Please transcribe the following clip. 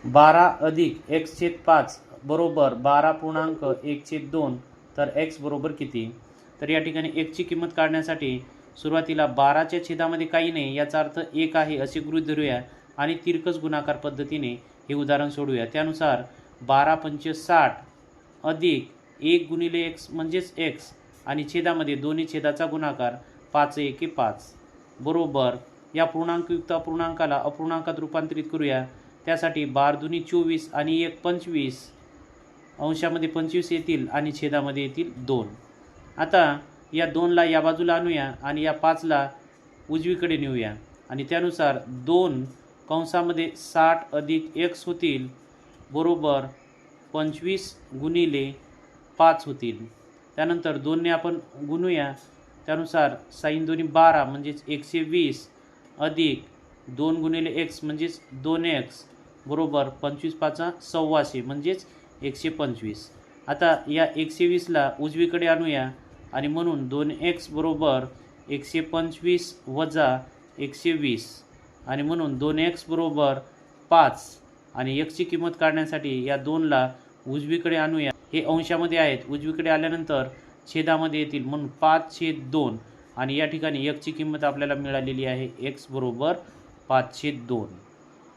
12 अधिक x/5 बरोबर 12.1/2 तर x बरोबर किती। तर या ठिकाणी x ची किंमत काढण्यासाठी सुरुवातीला 12च्या छेदामध्ये काही नाही याचा अर्थ 1 आहे असे गृहीत धरूया आणि तिरकस गुणाकार पद्धतीने हे उदाहरण सोडूया। त्यानुसार 12×5 = 60 अधिक 1 गुणिले x म्हणजेच x आणि छेदामध्ये दोन्ही छेदाचा गुणाकार 5×1 = 5 बरोबर या पूर्णांकयुक्त अपूर्णांकाला अपूर्णांकात रूपांतरित करूया। त्यासाठी 12×2 = 24 आणि 1 25 अंशामध्ये 25 येतील आणि छेदामध्ये येतील 2। आता या 2ला या बाजूला आणूया आणि या 5ला उजवीकडे नेऊया आणि त्यानुसार 2 कंसामध्ये 60 अधिक x होतील बरोबर 25 गुणिले 5 होतील। त्यानंतर 2ने आपण गुणूया, त्यानुसार sin 2 = 12 म्हणजेच 120 अधिक 2 गुणिले x म्हणजेच 2x बरोबर 25×5 = 125 म्हणजेच 125। आता या 120ला उजवीकडे आणूया आणि म्हणून 2x बरोबर 125 वजा 120 आणि म्हणून 2x बरोबर 5 आणि x ची किंमत काढण्यासाठी या 2ला उजवीकडे आणूया। हे अंशामध्ये आहेत, उजवीकडे आल्यानंतर छेदामध्ये येतील म्हणून 5/2 आणि या ठिकाणी x ची किंमत आपल्याला मिळालेली आहे x बरोबर 5/2।